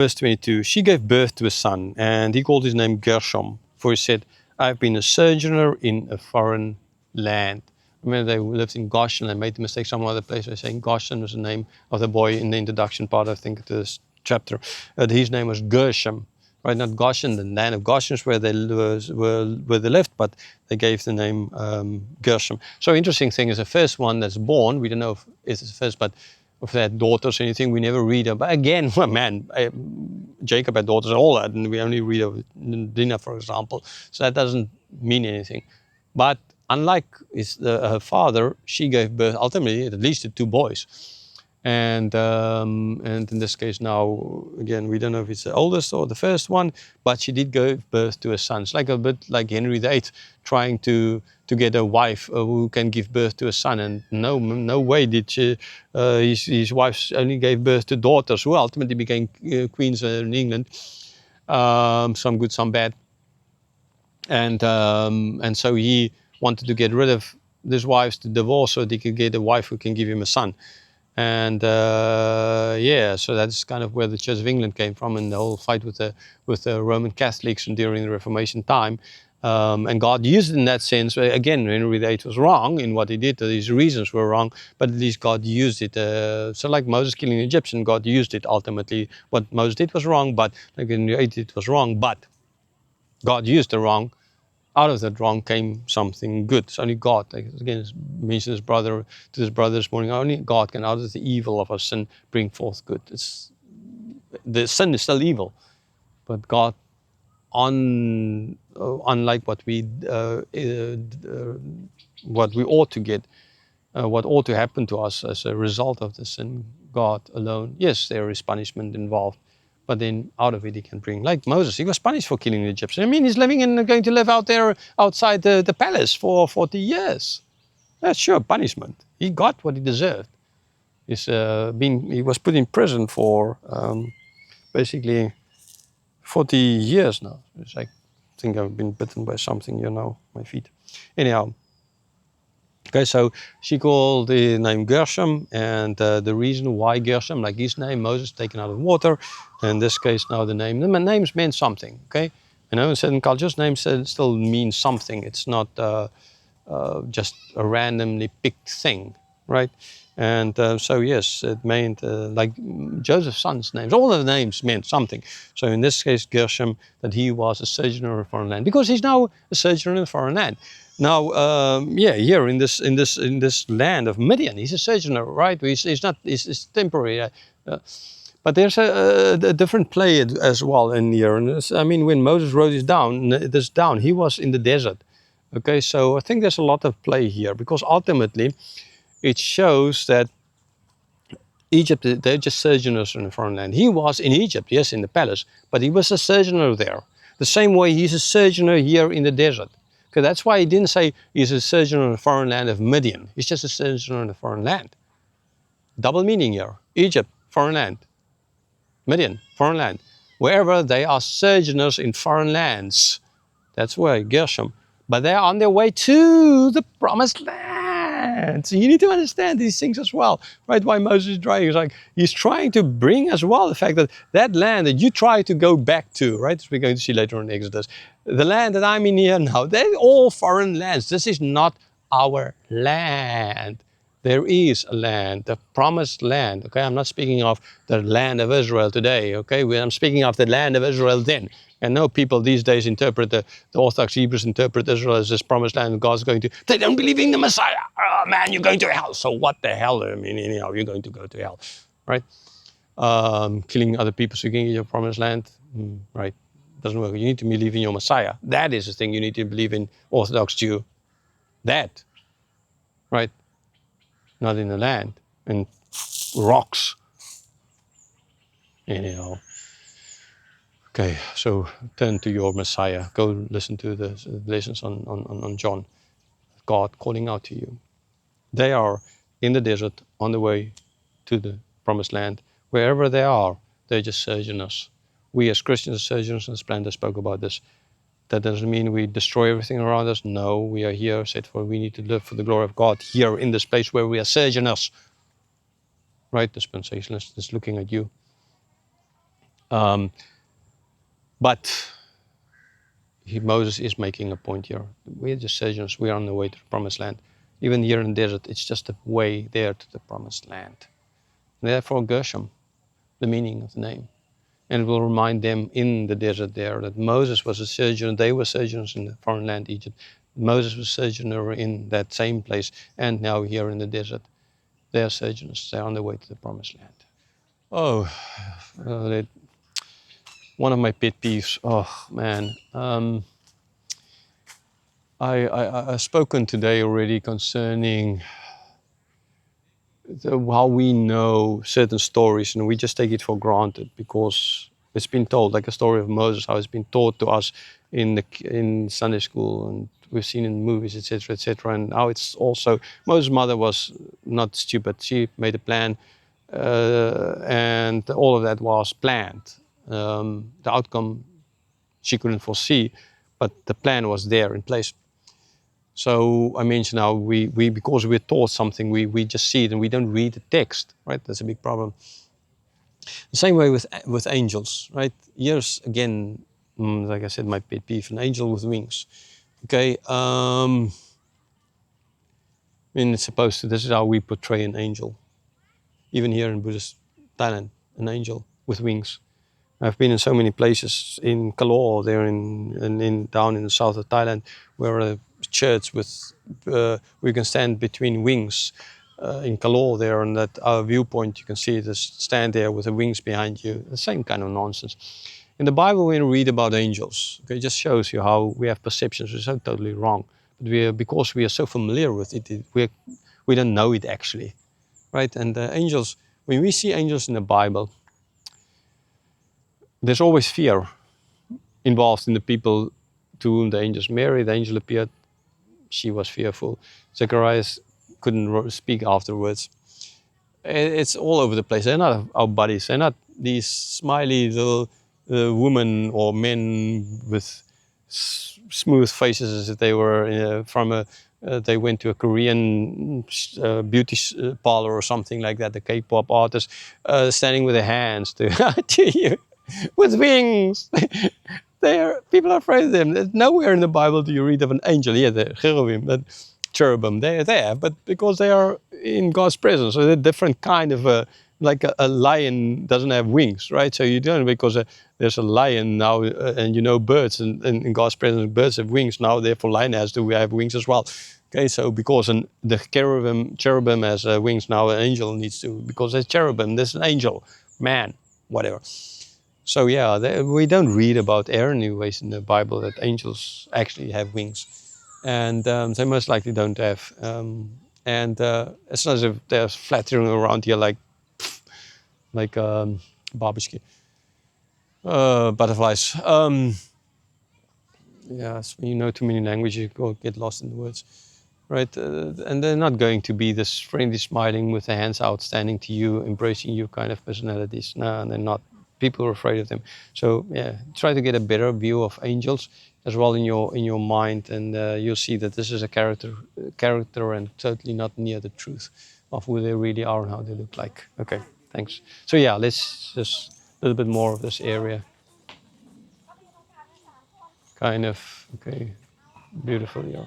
Verse 22, she gave birth to a son, and he called his name Gershom, for he said, I have been a sojourner in a foreign land. Remember, they lived in Goshen. They made the mistake some other place. They're saying Goshen was the name of the boy in the introduction part, I think, to this chapter. His name was Gershom, right? Not Goshen, the land of Goshen is where they lived, but they gave the name Gershom. So interesting thing is the first one that's born, we don't know if it's the first, but if they had daughters or anything, we never read about. Again, well, man, Jacob had daughters and all that, and we only read of Dinah, for example. So that doesn't mean anything. But unlike her father, she gave birth ultimately at least to 2 boys. And in this case now, again, we don't know if it's the oldest or the first one, but she did give birth to a son. It's like a bit like Henry VIII trying to get a wife who can give birth to a son, and no way did she, his wife only gave birth to daughters who ultimately became queens in England, some good, some bad. And so he wanted to get rid of his wives, to divorce, so that he could get a wife who can give him a son. And yeah, so that's kind of where the Church of England came from, and the whole fight with the Roman Catholics during the Reformation time. And God used it in that sense. Again, Henry VIII was wrong in what he did. His reasons were wrong, but at least God used it. So like Moses killing the Egyptian, God used it ultimately. What Moses did was wrong, but like Henry VIII did was wrong, but God used the wrong. Out of that wrong came something good. It's only God. Like, again, it mentions his brother to his brother this morning. Only God can, out of the evil of our sin, bring forth good. The sin is still evil, but God, unlike what we ought to get, what ought to happen to us as a result of the sin, God alone. Yes, there is punishment involved, but then out of it he can bring, like Moses, he was punished for killing the Egyptians. I mean, he's going to live out there outside the palace for 40 years. That's sure punishment. He got what he deserved. He was put in prison for basically 40 years now. It's like, I think I've been bitten by something, my feet. Anyhow. Okay, so she called the name Gershom, and the reason why Gershom, like his name, Moses, taken out of water. In this case, now the names meant something. Okay, in certain cultures, names still mean something. It's not just a randomly picked thing, right? And so yes, it meant like Joseph's sons' names. All of the names meant something. So in this case, Gershom, that he was a sojourner in a foreign land, because he's now a sojourner in a foreign land. Now, here in this land of Midian, he's a sojourner, right? He's temporary. But there's a different play as well in here. And I mean, when Moses wrote this down, he was in the desert. Okay, so I think there's a lot of play here, because ultimately it shows that Egypt, they're just sojourners in a foreign land. He was in Egypt, yes, in the palace, but he was a sojourner there. The same way he's a sojourner here in the desert. Okay, that's why he didn't say he's a sojourner in a foreign land of Midian. He's just a sojourner in a foreign land. Double meaning here. Egypt, foreign land. Midian, foreign land. Wherever they are sojourners in foreign lands. That's where Gershom. But they're on their way to the promised land. So you need to understand these things as well. Right? Why Moses is trying. He's trying to bring as well the fact that that land that you try to go back to, right? As we're going to see later on in Exodus. The land that I'm in here now, they're all foreign lands. This is not our land. There is a land, the promised land. Okay, I'm not speaking of the land of Israel today. Okay, I'm speaking of the land of Israel then. And no people these days interpret, the Orthodox Hebrews interpret Israel as this promised land, and God's going to, they don't believe in the Messiah. Oh man, you're going to hell. So what the hell? I mean, anyhow, you're going to go to hell, right? Killing other people so you can get your promised land, right? Doesn't work. You need to believe in your Messiah. That is the thing you need to believe in, Orthodox Jew. That, right? Not in the land, and rocks. Anyhow. Okay, so turn to your Messiah. Go listen to the lessons on John. God calling out to you. They are in the desert on the way to the promised land. Wherever they are, they're just sojourners. We as Christians are sojourners, and Splendor spoke about this. That doesn't mean we destroy everything around us. No, we are here, said for we need to live for the glory of God here in this place where we are sojourners. Right, the dispensationalist is looking at you. Um, but Moses is making a point here. We're just sojourners. We are on the way to the promised land. Even here in the desert, it's just a way there to the promised land. Therefore, Gershom, the meaning of the name. And it will remind them in the desert there that Moses was a sojourner. They were sojourners in the foreign land, Egypt. Moses was a sojourner in that same place. And now here in the desert, they are sojourners. They're on their way to the promised land. Oh, one of my pet peeves. Oh, man. I've spoken today already concerning how we know certain stories and we just take it for granted because it's been told, like a story of Moses, how it's been taught to us in Sunday school, and we've seen in movies, etc., etc. And now it's also Moses' mother was not stupid; she made a plan, and all of that was planned. The outcome she couldn't foresee, but the plan was there in place. So I mentioned how we because we're taught something, we just see it and we don't read the text, right? That's a big problem. The same way with angels, right? Here's again, like I said, my pet peeve: an angel with wings. Okay, I mean it's supposed to. This is how we portray an angel, even here in Buddhist Thailand, an angel with wings. I've been in so many places in Kalor, there in down in the south of Thailand, where a church with we can stand between wings in Kalor there, and that our viewpoint you can see it stand there with the wings behind you. The same kind of nonsense. In the Bible, when we read about angels, okay, it just shows you how we have perceptions which are so totally wrong. But because we are so familiar with it, we don't know it actually, right? And angels, when we see angels in the Bible, there's always fear involved in the people to whom the angels. Mary, the angel appeared, she was fearful. Zacharias couldn't speak afterwards. It's all over the place. They're not our buddies. They're not these smiley little women or men with smooth faces as if they were they went to a Korean beauty parlor or something like that, the K-pop artist, standing with their hands to you with wings. People are afraid of them. There's nowhere in the Bible do you read of an angel. Yeah, the cherubim, that cherubim, they're there, but because they are in God's presence, so they're different kind of like a lion doesn't have wings, right? So you don't, because there's a lion now, and you know birds, and in God's presence, birds have wings now. Therefore, lion has to have wings as well. Okay, so because the cherubim has wings now, an angel needs to, because there's cherubim, there's an angel, man, whatever. So yeah, we don't read about anyways in the Bible that angels actually have wings, and they most likely don't have. And it's not as if they're flattering around here like barbecue butterflies. Yes, when you know too many languages, you go get lost in the words, right? And they're not going to be this friendly, smiling with the hands out, standing to you, embracing you kind of personalities. No, they're not. People are afraid of them. So yeah, try to get a better view of angels as well in your mind, and you'll see that this is a character, and totally not near the truth of who they really are and how they look like. Okay, thanks. So yeah, let's just a little bit more of this area. Kind of okay, beautiful, yeah.